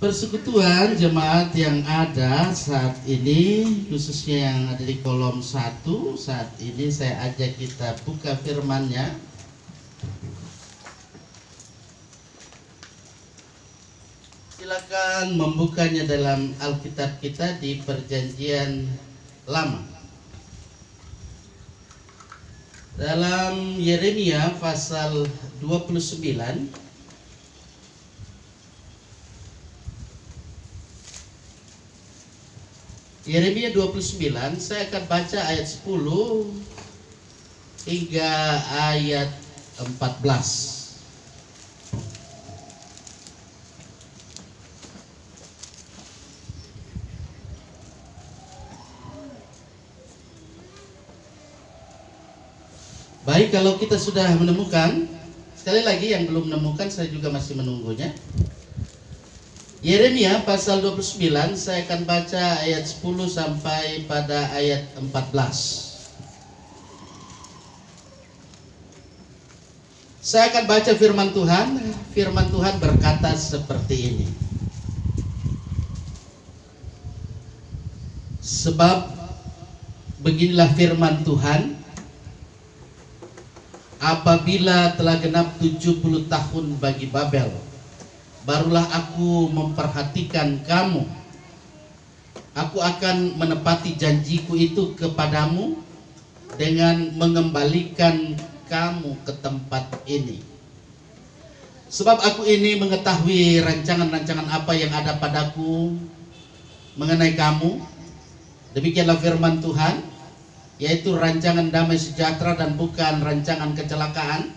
Persekutuan jemaat yang ada saat ini, khususnya yang ada di kolom 1, saat ini saya ajak kita buka firman-Nya. Silakan membukanya dalam Alkitab kita di Perjanjian Lama. Dalam Yeremia pasal 29, Yeremia 29, saya akan baca ayat 10 hingga ayat 14. Baik, kalau kita sudah menemukan, sekali lagi yang belum menemukan saya juga masih menunggunya. Yeremia pasal 29, saya akan baca ayat 10 sampai pada ayat 14. Saya akan baca firman Tuhan. Firman Tuhan berkata seperti ini. Sebab beginilah firman Tuhan, apabila telah genap 70 tahun bagi Babel, barulah aku memperhatikan kamu. Aku akan menepati janjiku itu kepadamu dengan mengembalikan kamu ke tempat ini. Sebab aku ini mengetahui rancangan-rancangan apa yang ada padaku mengenai kamu. Demikianlah firman Tuhan, yaitu rancangan damai sejahtera dan bukan rancangan kecelakaan,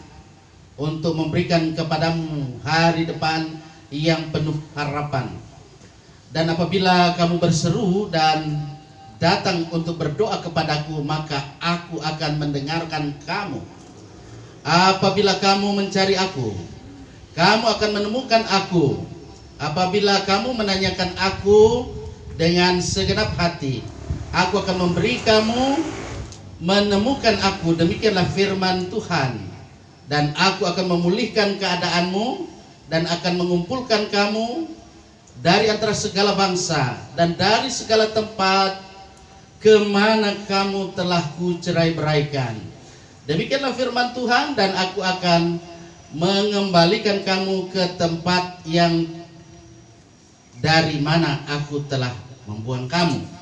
untuk memberikan kepadamu hari depan yang penuh harapan. Dan apabila kamu berseru dan datang untuk berdoa kepadaku, maka aku akan mendengarkan kamu. Apabila kamu mencari aku, kamu akan menemukan aku. Apabila kamu menanyakan aku dengan segenap hati, aku akan memberi kamu menemukan aku. Demikianlah firman Tuhan. Dan aku akan memulihkan keadaanmu dan akan mengumpulkan kamu dari antara segala bangsa dan dari segala tempat kemana kamu telah kucerai-beraikan. Demikianlah firman Tuhan, dan aku akan mengembalikan kamu ke tempat yang dari mana aku telah membuang kamu.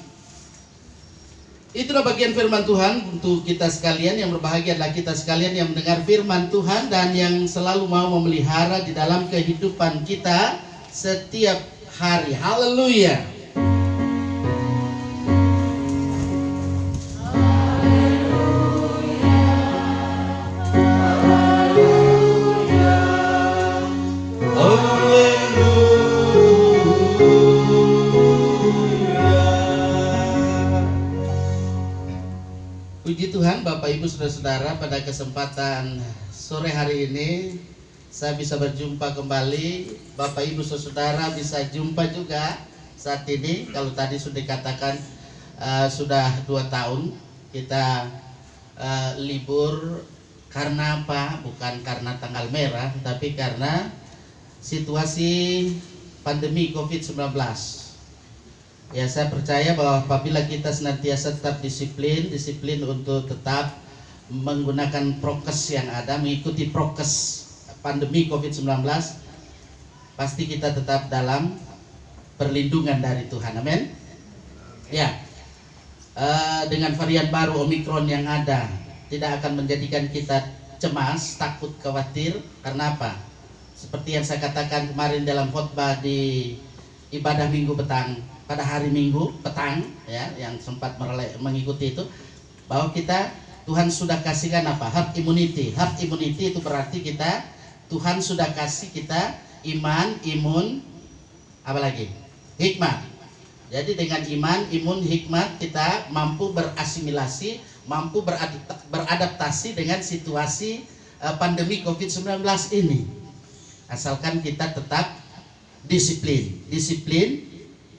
Itulah bagian firman Tuhan untuk kita sekalian. Yang berbahagia adalah kita sekalian yang mendengar firman Tuhan dan yang selalu mau memelihara di dalam kehidupan kita setiap hari. Haleluya. Puji Tuhan, Bapak Ibu Saudara-saudara, pada kesempatan sore hari ini saya bisa berjumpa kembali. Bapak Ibu Saudara bisa jumpa juga saat ini. Kalau tadi sudah dikatakan sudah 2 tahun kita libur. Karena apa? Bukan karena tanggal merah, tapi karena situasi pandemi COVID-19. Ya, saya percaya bahwa apabila kita senantiasa tetap disiplin untuk tetap menggunakan prokes yang ada, mengikuti prokes pandemi COVID-19, pasti kita tetap dalam perlindungan dari Tuhan. Amin. Ya, dengan varian baru Omikron yang ada, tidak akan menjadikan kita cemas, takut, khawatir. Karena apa? Seperti yang saya katakan kemarin dalam khotbah di ibadah Minggu petang, pada hari Minggu petang, ya, yang sempat mengikuti itu, bahwa Tuhan sudah kasihkan apa? Herd immunity. Herd immunity itu berarti Tuhan sudah kasih kita iman, imun, apa lagi? Hikmat. Jadi dengan iman, imun, hikmat kita mampu berasimilasi, mampu beradaptasi dengan situasi pandemi COVID-19 ini. Asalkan kita tetap disiplin,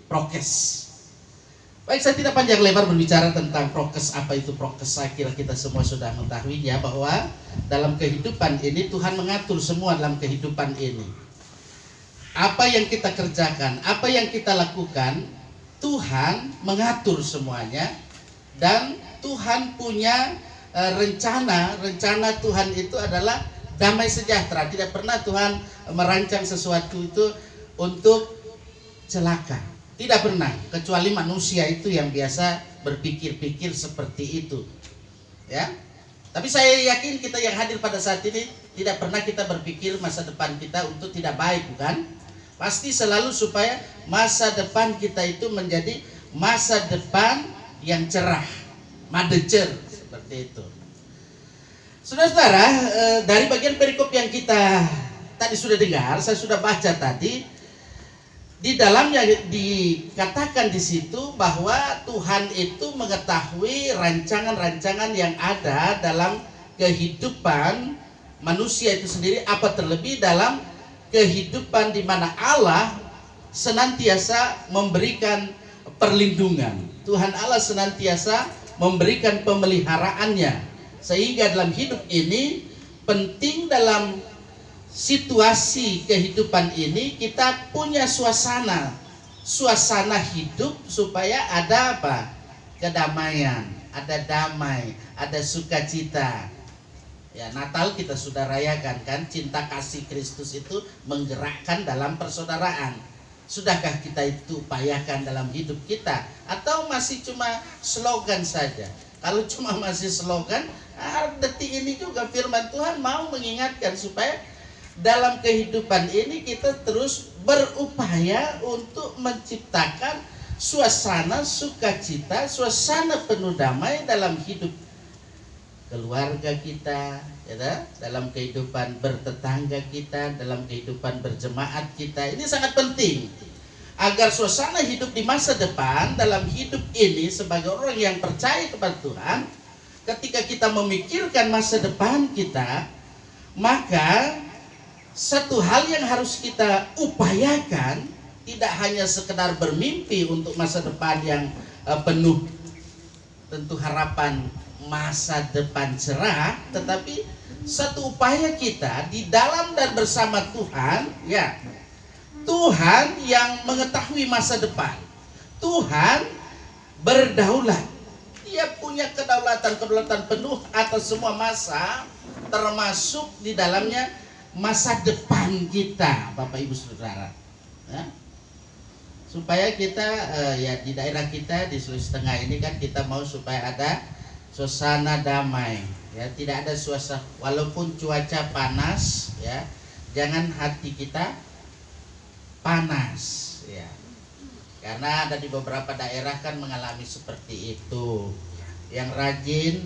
prokes. Baik, saya tidak panjang lebar berbicara tentang prokes. Apa itu prokes? Saya kira kita semua sudah mengetahuinya, bahwa dalam kehidupan ini Tuhan mengatur semua dalam kehidupan ini. apa yang kita kerjakan, apa yang kita lakukan, Tuhan mengatur semuanya. Dan Tuhan punya rencana Tuhan itu adalah damai sejahtera. Tidak pernah Tuhan merancang sesuatu itu untuk celaka. Tidak pernah, kecuali manusia itu yang biasa berpikir-pikir seperti itu. Ya. Tapi saya yakin kita yang hadir pada saat ini tidak pernah kita berpikir masa depan kita untuk tidak baik, bukan? Pasti selalu supaya masa depan kita itu menjadi masa depan yang cerah, madecer, seperti itu. Saudara-saudara, dari bagian perikop yang kita tadi sudah dengar, saya sudah baca tadi, di dalamnya dikatakan di situ bahwa Tuhan itu mengetahui rancangan-rancangan yang ada dalam kehidupan manusia itu sendiri, apa terlebih dalam kehidupan di mana Allah senantiasa memberikan perlindungan. Tuhan Allah senantiasa memberikan pemeliharaannya, sehingga dalam hidup ini penting, dalam situasi kehidupan ini kita punya suasana hidup supaya ada apa? Kedamaian, ada damai, ada sukacita. Ya, Natal kita sudah rayakan kan, cinta kasih Kristus itu menggerakkan dalam persaudaraan. Sudahkah kita itu upayakan dalam hidup kita, atau masih cuma slogan saja? Kalau cuma masih slogan, detik ini juga firman Tuhan mau mengingatkan supaya dalam kehidupan ini kita terus berupaya untuk menciptakan suasana sukacita, suasana penuh damai dalam hidup keluarga kita, ya, dalam kehidupan bertetangga kita, dalam kehidupan berjemaat kita. Ini sangat penting agar suasana hidup di masa depan dalam hidup ini sebagai orang yang percaya kepada Tuhan, ketika kita memikirkan masa depan kita, maka satu hal yang harus kita upayakan tidak hanya sekedar bermimpi untuk masa depan yang penuh tentu harapan masa depan cerah, tetapi satu upaya kita di dalam dan bersama Tuhan, ya, Tuhan yang mengetahui masa depan. Tuhan berdaulat. Dia punya kedaulatan penuh atas semua masa, termasuk di dalamnya masa depan kita, Bapak Ibu Saudara, ya. Supaya kita ya di daerah kita di Sulawesi Tengah ini kan kita mau supaya ada suasana damai, ya, tidak ada suasana walaupun cuaca panas, ya, jangan hati kita panas, ya, karena ada di beberapa daerah kan mengalami seperti itu. Yang rajin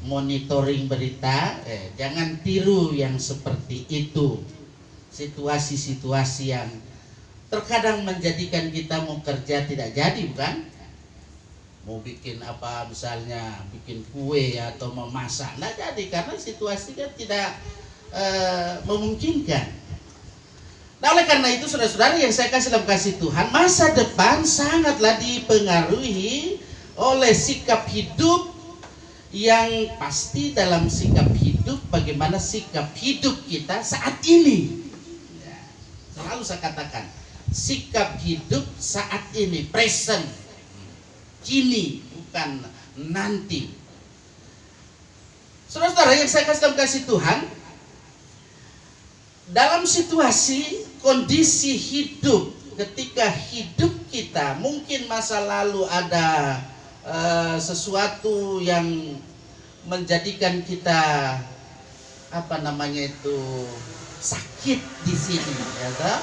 monitoring berita, jangan tiru yang seperti itu. Situasi-situasi yang terkadang menjadikan kita mau kerja tidak jadi, bukan? Mau bikin apa, misalnya bikin kue atau memasak, tidak jadi karena situasinya tidak memungkinkan. Nah, oleh karena itu saudara-saudara yang saya kasih dalam kasih Tuhan, masa depan sangatlah dipengaruhi oleh sikap hidup. Yang pasti dalam sikap hidup, bagaimana sikap hidup kita saat ini, ya, selalu saya katakan sikap hidup saat ini, present, kini, bukan nanti. Saudara-saudara yang saya kasih Tuhan, dalam situasi kondisi hidup, ketika hidup kita mungkin masa lalu ada sesuatu yang menjadikan kita sakit di sini, ya toh?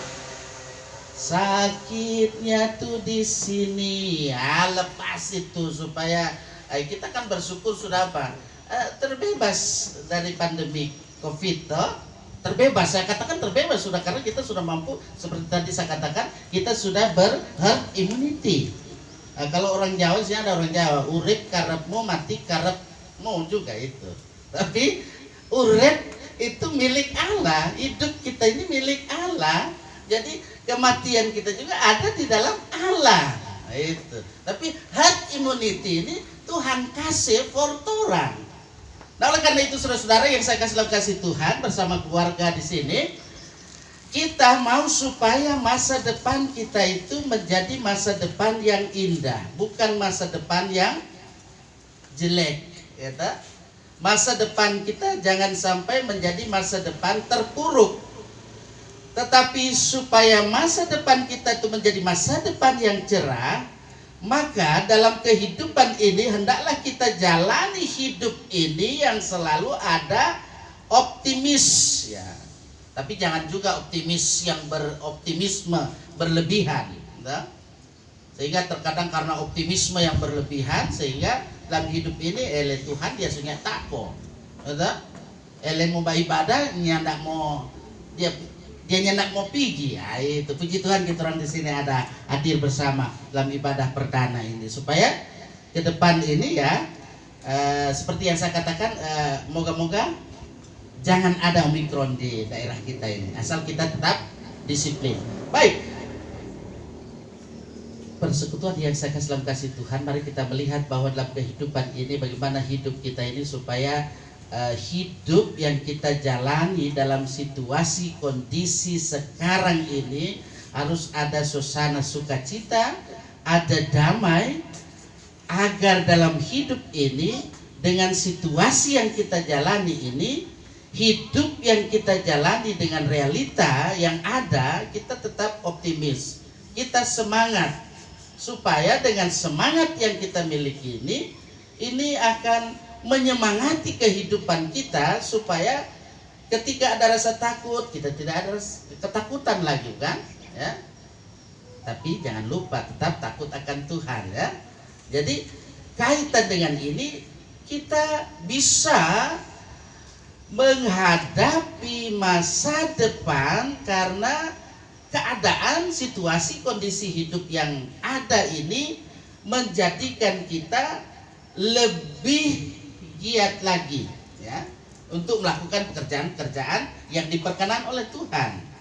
Sakitnya tuh di sini, ya, lepas itu supaya kita kan bersyukur sudah terbebas dari pandemi COVID, toh? Terbebas, saya katakan terbebas sudah, karena kita sudah mampu, seperti tadi saya katakan, kita sudah herd immunity. Kalau orang Jawa sih ada orang Jawa, urip karepmu mati karepmu juga itu. Tapi urip itu milik Allah, hidup kita ini milik Allah. Jadi kematian kita juga ada di dalam Allah. Itu. Tapi herd immunity ini Tuhan kasih for orang. Nah, oleh karena itu saudara-saudara yang saya kasih Tuhan bersama keluarga di sini, Kita mau supaya masa depan kita itu menjadi masa depan yang indah, bukan masa depan yang jelek, ya tak? Masa depan kita jangan sampai menjadi masa depan terpuruk. Tetapi supaya masa depan kita itu menjadi masa depan yang cerah, maka dalam kehidupan ini hendaklah kita jalani hidup ini yang selalu ada optimis, ya. Tapi jangan juga optimis yang beroptimisme berlebihan, ya. Sehingga terkadang karena optimisme yang berlebihan, sehingga dalam hidup ini Tuhan dia sungai tako, ya. Mau beribadah nyandak mau dia nyandak mau pergi, ya, itu puji Tuhan kita orang di sini ada hadir bersama dalam ibadah perdana ini supaya ke depan ini ya seperti yang saya katakan, moga-moga jangan ada Omikron di daerah kita ini, asal kita tetap disiplin. Baik, persekutuan yang saya kasih dalam kasih Tuhan, mari kita melihat bahwa dalam kehidupan ini bagaimana hidup kita ini supaya hidup yang kita jalani dalam situasi kondisi sekarang ini harus ada suasana sukacita, ada damai, agar dalam hidup ini dengan situasi yang kita jalani ini, hidup yang kita jalani dengan realita yang ada, kita tetap optimis, kita semangat, supaya dengan semangat yang kita miliki ini akan menyemangati kehidupan kita, supaya ketika ada rasa takut kita tidak ada ketakutan lagi, kan, ya. Tapi jangan lupa tetap takut akan Tuhan, ya. Jadi kaitan dengan ini kita bisa menghadapi masa depan karena keadaan, situasi, kondisi hidup yang ada ini menjadikan kita lebih giat lagi, ya, untuk melakukan pekerjaan-pekerjaan yang diperkenan oleh Tuhan.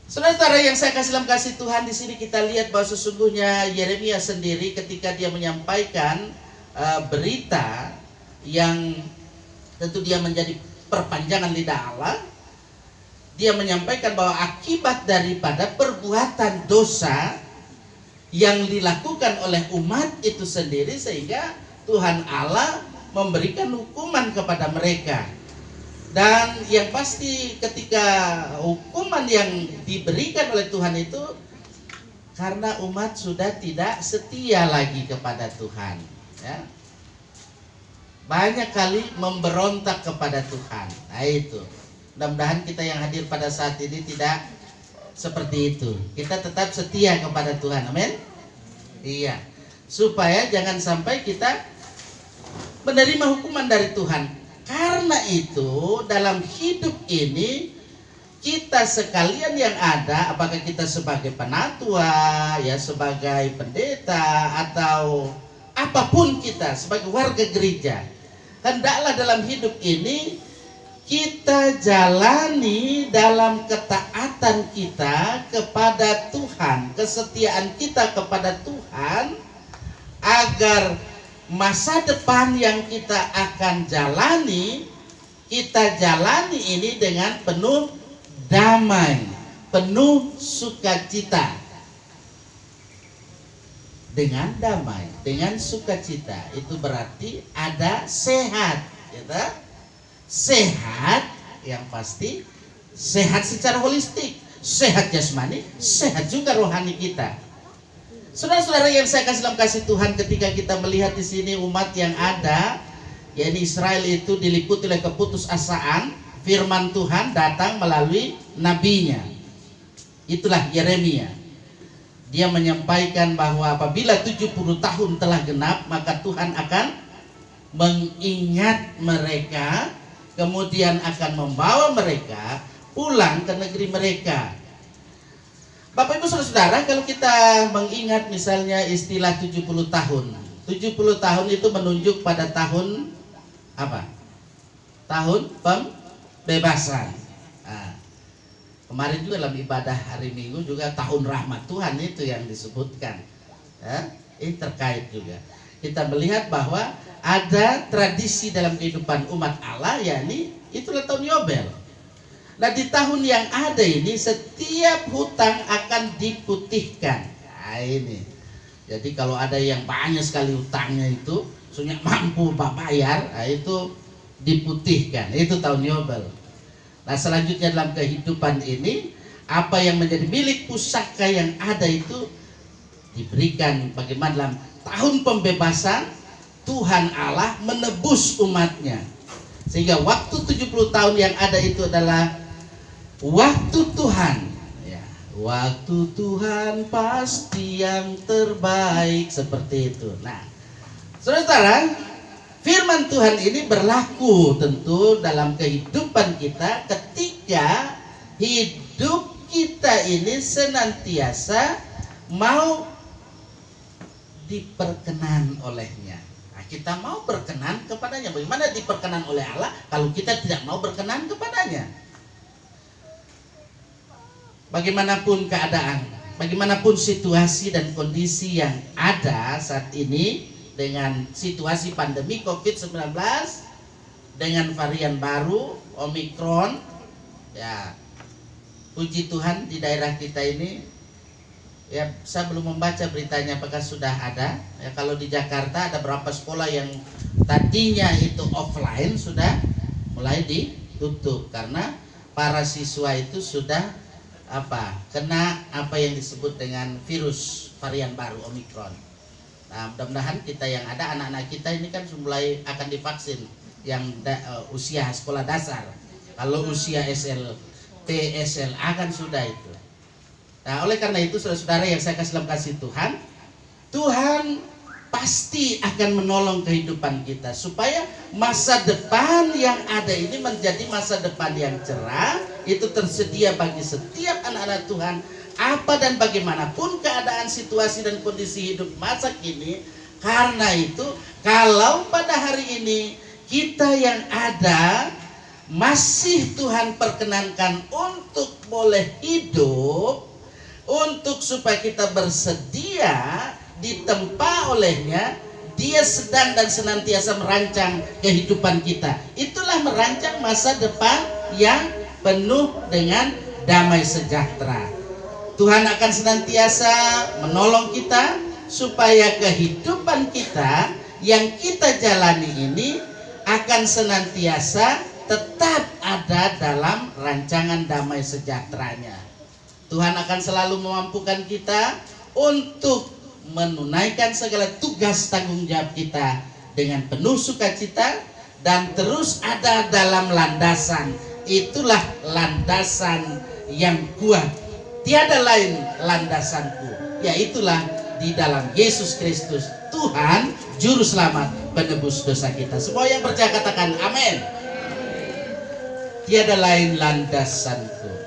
Saudara yang saya kasih dalam kasih Tuhan, di sini kita lihat bahwa sesungguhnya Yeremia sendiri ketika dia menyampaikan berita yang tentu dia menjadi perpanjangan lidah Allah, dia menyampaikan bahwa akibat daripada perbuatan dosa yang dilakukan oleh umat itu sendiri, sehingga Tuhan Allah memberikan hukuman kepada mereka. Dan yang pasti ketika hukuman yang diberikan oleh Tuhan itu karena umat sudah tidak setia lagi kepada Tuhan, ya. Banyak kali memberontak kepada Tuhan. Nah itu, mudah-mudahan kita yang hadir pada saat ini tidak seperti itu. Kita tetap setia kepada Tuhan, amin. Iya, supaya jangan sampai kita menerima hukuman dari Tuhan. Karena itu dalam hidup ini kita sekalian yang ada, apakah kita sebagai penatua, ya, sebagai pendeta, atau apapun kita sebagai warga gereja, hendaklah dalam hidup ini kita jalani dalam ketaatan kita kepada Tuhan, kesetiaan kita kepada Tuhan, agar masa depan yang kita akan jalani, kita jalani ini dengan penuh damai, penuh sukacita. Dengan damai, dengan sukacita, itu berarti ada sehat, gitu? Sehat yang pasti, sehat secara holistik, sehat jasmani, sehat juga rohani kita. Saudara-saudara yang saya kasih dalam kasih Tuhan, ketika kita melihat di sini umat yang ada, yakni Israel itu diliputi oleh keputusasaan, firman Tuhan datang melalui nabinya. Itulah Yeremia. Dia menyampaikan bahwa apabila 70 tahun telah genap, maka Tuhan akan mengingat mereka, kemudian akan membawa mereka pulang ke negeri mereka. Bapak Ibu Saudara-saudara, kalau kita mengingat misalnya istilah 70 tahun. 70 tahun itu menunjuk pada tahun apa? Tahun pembebasan. Nah, kemarin juga dalam ibadah hari Minggu juga tahun rahmat Tuhan itu yang disebutkan, ya, ini terkait juga. Kita melihat bahwa ada tradisi dalam kehidupan umat Allah, yakni itulah tahun Yobel. Nah, di tahun yang ada ini setiap hutang akan diputihkan. Nah, ini. Jadi kalau ada yang banyak sekali hutangnya itu, soalnya mampu bayar, nah itu diputihkan. Itu tahun Yobel. Nah, selanjutnya dalam kehidupan ini, apa yang menjadi milik pusaka yang ada itu diberikan bagaimana dalam tahun pembebasan Tuhan Allah menebus umatnya. Sehingga waktu 70 tahun yang ada itu adalah waktu Tuhan, ya, waktu Tuhan pasti yang terbaik, seperti itu. Nah, saudara, firman Tuhan ini berlaku tentu dalam kehidupan kita ketika hidup kita ini senantiasa mau diperkenan olehnya. Nah, kita mau berkenan kepadanya. Bagaimana diperkenan oleh Allah kalau kita tidak mau berkenan kepadanya? Bagaimanapun keadaan, bagaimanapun situasi dan kondisi yang ada saat ini, dengan situasi pandemi COVID-19, dengan varian baru Omikron, ya puji Tuhan di daerah kita ini, ya saya belum membaca beritanya apakah sudah ada. Ya, kalau di Jakarta ada berapa sekolah yang tadinya itu offline sudah mulai ditutup karena para siswa itu sudah kena apa yang disebut dengan virus varian baru Omikron. Nah, mudah-mudahan kita yang ada, anak-anak kita ini kan mulai akan divaksin yang usia sekolah dasar. Kalau usia SMP, SLA kan sudah itu. Nah, oleh karena itu saudara-saudara yang saya kasih Tuhan, Tuhan pasti akan menolong kehidupan kita supaya masa depan yang ada ini menjadi masa depan yang cerah. Itu tersedia bagi setiap anak-anak Tuhan, apa dan bagaimanapun keadaan, situasi dan kondisi hidup masa kini. Karena itu kalau pada hari ini kita yang ada masih Tuhan perkenankan untuk boleh hidup, untuk supaya kita bersedia ditempa olehnya, Dia sedang dan senantiasa merancang kehidupan kita. Itulah merancang masa depan yang penuh dengan damai sejahtera. Tuhan akan senantiasa menolong kita supaya kehidupan kita yang kita jalani ini akan senantiasa tetap ada dalam rancangan damai sejahteranya. Tuhan akan selalu memampukan kita untuk menunaikan segala tugas tanggung jawab kita dengan penuh sukacita dan terus ada dalam landasan. Itulah landasan yang kuat. Tiada lain landasanku, yaitulah di dalam Yesus Kristus, Tuhan Juru Selamat penebus dosa kita. Semua yang percaya katakan amin. Tiada lain landasanku.